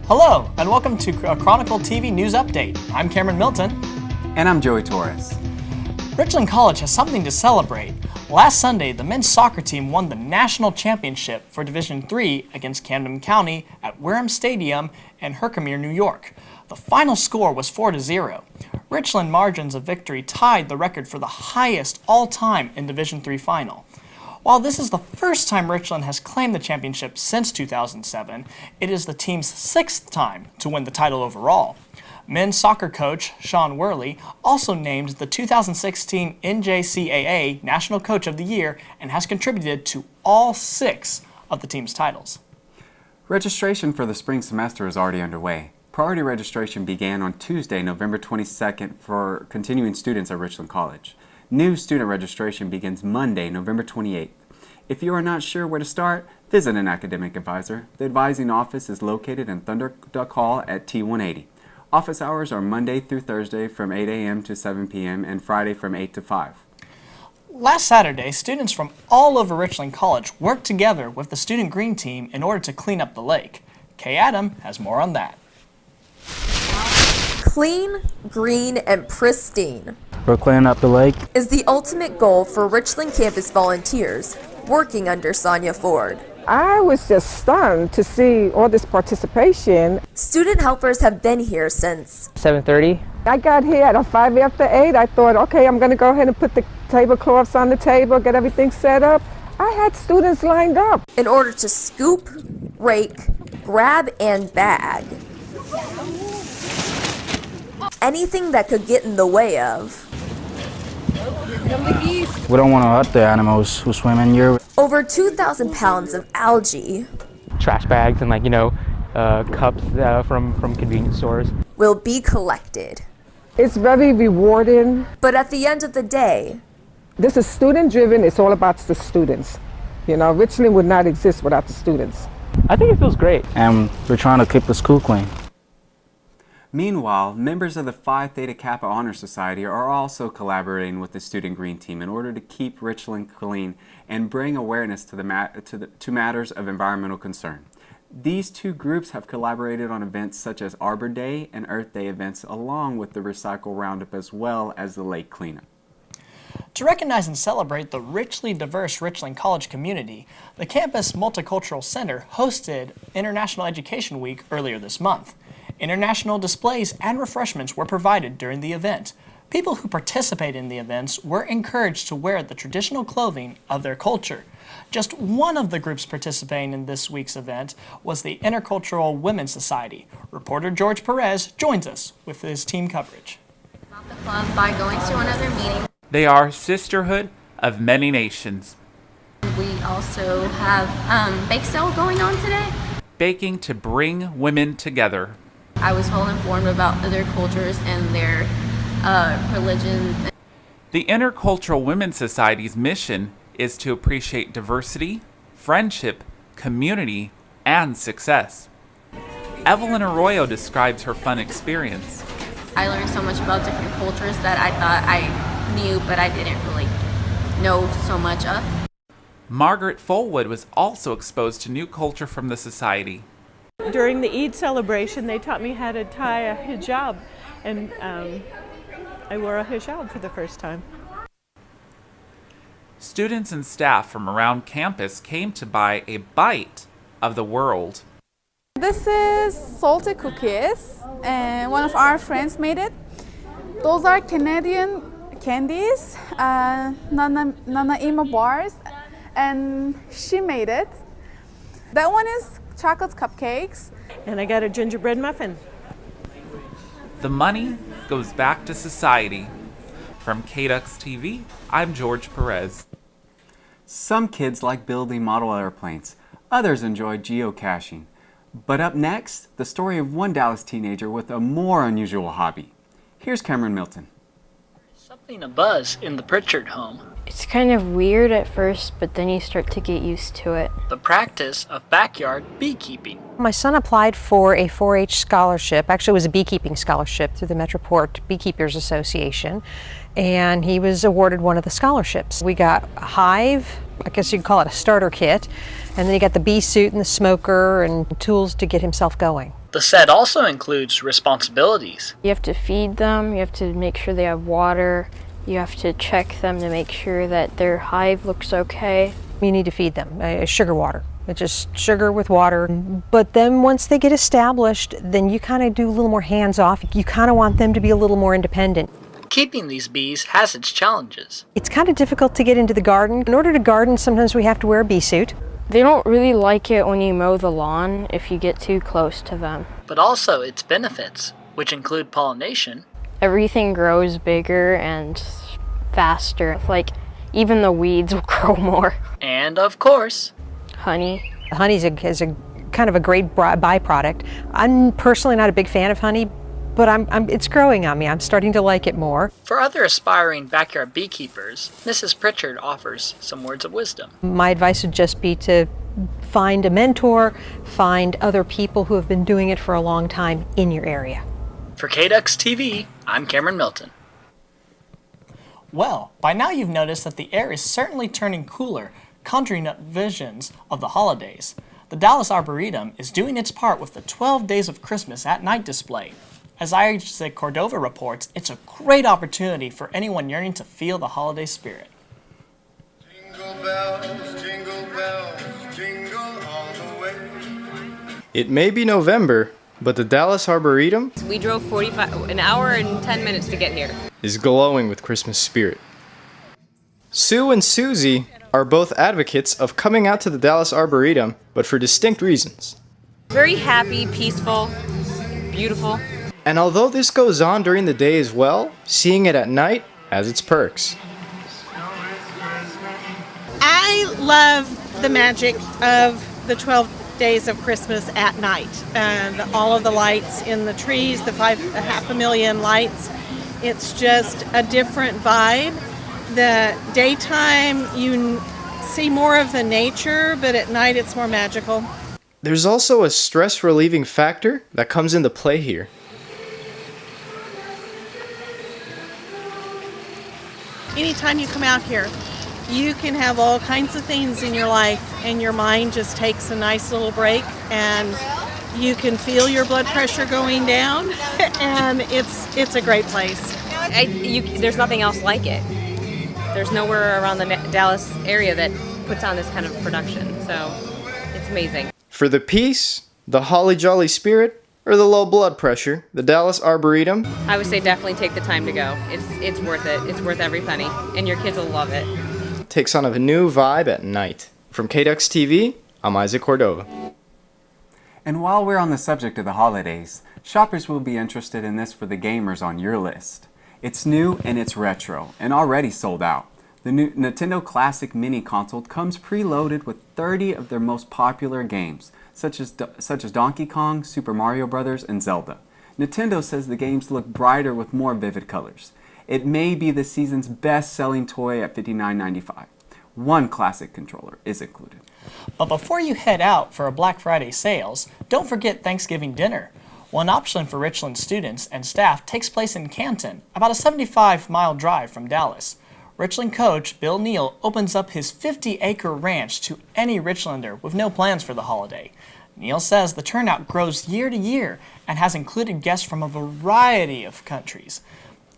Hello, and welcome to Chronicle TV News Update. I'm Cameron Milton. And I'm Joey Torres. Richland College has something to celebrate. Last Sunday, the men's soccer team won the national championship for Division III against Camden County at Wareham Stadium in Herkimer, New York. The final score was 4-0. Richland margins of victory tied the record for the highest all-time in Division III final. While this is the first time Richland has claimed the championship since 2007, it is the team's sixth time to win the title overall. Men's soccer coach Sean Worley also named the 2016 NJCAA National Coach of the Year and has contributed to all 6 of the team's titles. Registration for the spring semester is already underway. Priority registration began on Tuesday, November 22nd for continuing students at Richland College. New student registration begins Monday, November 28th. If you are not sure where to start, visit an academic advisor. The advising office is located in Thunder Duck Hall at T180. Office hours are Monday through Thursday from 8 a.m. to 7 p.m. and Friday from 8 to 5. Last Saturday, students from all over Richland College worked together with the Student Green Team in order to clean up the lake. Kay Adam has more on that. Clean, green, and pristine. We're cleaning up the lake. Is the ultimate goal for Richland campus volunteers working under Sonia Ford. I was just stunned to see all this participation. Student helpers have been here since 7:30. I got here at 5 after 8. I thought, okay, I'm going to go ahead and put the tablecloths on the table, get everything set up. I had students lined up. In order to scoop, rake, grab, and bag anything that could get in the way of We don't want to hurt the animals who swim in here. over 2,000 pounds of algae. Trash bags and cups from convenience stores Will be collected. It's very rewarding. But at the end of the day, This is student driven. It's all about the students. You know, Richland would not exist without the students. I think it feels great. And we're trying to keep the school clean. Meanwhile, members of the Phi Theta Kappa Honor Society are also collaborating with the Student Green Team in order to keep Richland clean and bring awareness to matters of environmental concern. These two groups have collaborated on events such as Arbor Day and Earth Day events, along with the Recycle Roundup as well as the lake cleanup. To recognize and celebrate the richly diverse Richland College community, the campus Multicultural Center hosted International Education Week earlier this month. International displays and refreshments were provided during the event. People who participated in the events were encouraged to wear the traditional clothing of their culture. Just one of the groups participating in this week's event was the Intercultural Women's Society. Reporter George Perez joins us with his team coverage. About the club by going to another meeting. They are sisterhood of many nations. We also have bake sale going on today. Baking to bring women together. I was well informed about other cultures and their religions. The Intercultural Women's Society's mission is to appreciate diversity, friendship, community, and success. Evelyn Arroyo describes her fun experience. I learned so much about different cultures that I thought I knew, but I didn't really know so much of. Margaret Fullwood was also exposed to new culture from the society. During the Eid celebration, they taught me how to tie a hijab, and I wore a hijab for the first time. Students and staff from around campus came to buy a bite of the world. This is salted cookies, and one of our friends made it. Those are Canadian candies, Nanaima bars, and she made it. That one is chocolate cupcakes. And I got a gingerbread muffin. The money goes back to society. From ChronicleTV, I'm George Perez. Some kids like building model airplanes. Others enjoy geocaching. But up next, the story of one Dallas teenager with a more unusual hobby. Here's Cameron Milton. Something abuzz in the Pritchard home. It's kind of weird at first, but then you start to get used to it. The practice of backyard beekeeping. My son applied for a 4-H scholarship. Actually, it was a beekeeping scholarship through the Metroport Beekeepers Association, and he was awarded one of the scholarships. We got a hive, I guess you could call it a starter kit. And then you got the bee suit and the smoker and tools to get himself going. The set also includes responsibilities. You have to feed them, you have to make sure they have water, you have to check them to make sure that their hive looks okay. You need to feed them sugar water. It's just sugar with water. But then once they get established, then you kind of do a little more hands-off. You kind of want them to be a little more independent. Keeping these bees has its challenges. It's kind of difficult to get into the garden. In order to garden, sometimes we have to wear a bee suit. They don't really like it when you mow the lawn if you get too close to them. But also its benefits, which include pollination. Everything grows bigger and faster. Like, even the weeds will grow more. And of course, honey. Honey is a kind of a great byproduct. I'm personally not a big fan of honey, but it's growing on me. I'm starting to like it more. For other aspiring backyard beekeepers, Mrs. Pritchard offers some words of wisdom. My advice would just be to find a mentor, find other people who have been doing it for a long time in your area. For ChronicleTV, I'm Cameron Milton. Well, by now you've noticed that the air is certainly turning cooler, conjuring up visions of the holidays. The Dallas Arboretum is doing its part with the 12 Days of Christmas at Night display. As Isaac Cordova reports, it's a great opportunity for anyone yearning to feel the holiday spirit. Jingle bells, jingle all the way. It may be November, but the Dallas Arboretum We drove an hour and 10 minutes to get here. is glowing with Christmas spirit. Sue and Susie are both advocates of coming out to the Dallas Arboretum, but for distinct reasons. Very happy, peaceful, beautiful. And although this goes on during the day as well, seeing it at night has its perks. I love the magic of the 12 days of Christmas at night and all of the lights in the trees, the 500,000 lights. It's just a different vibe. The daytime you see more of the nature, but at night it's more magical. There's also a stress relieving factor that comes into play here. Anytime you come out here, you can have all kinds of things in your life and your mind just takes a nice little break and you can feel your blood pressure going down and it's a great place. There's nothing else like it. There's nowhere around the Dallas area that puts on this kind of production, so it's amazing. For the peace, the holly jolly spirit, or the low blood pressure, the Dallas Arboretum I would say definitely take the time to go. It's worth it. It's worth every penny, and your kids will love it. takes on a new vibe at night. From ChronicleTV, I'm Isaac Cordova. And while we're on the subject of the holidays, shoppers will be interested in this for the gamers on your list. It's new and it's retro, and already sold out. The new Nintendo Classic Mini Console comes preloaded with 30 of their most popular games, such as Donkey Kong, Super Mario Bros., and Zelda. Nintendo says the games look brighter with more vivid colors. It may be the season's best-selling toy at $59.95. One classic controller is included. But before you head out for a Black Friday sales, don't forget Thanksgiving dinner. One option for Richland students and staff takes place in Canton, about a 75-mile drive from Dallas. Richland coach Bill Neal opens up his 50-acre ranch to any Richlander with no plans for the holiday. Neal says the turnout grows year to year and has included guests from a variety of countries.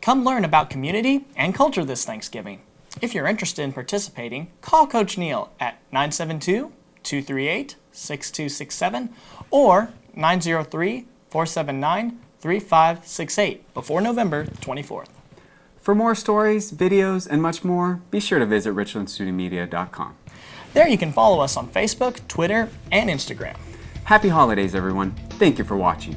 Come learn about community and culture this Thanksgiving. If you're interested in participating, call Coach Neal at 972-238-6267 or 903-479-3568 before November 24th. For more stories, videos, and much more, be sure to visit richlandstudentmedia.com. There you can follow us on Facebook, Twitter, and Instagram. Happy holidays, everyone. Thank you for watching.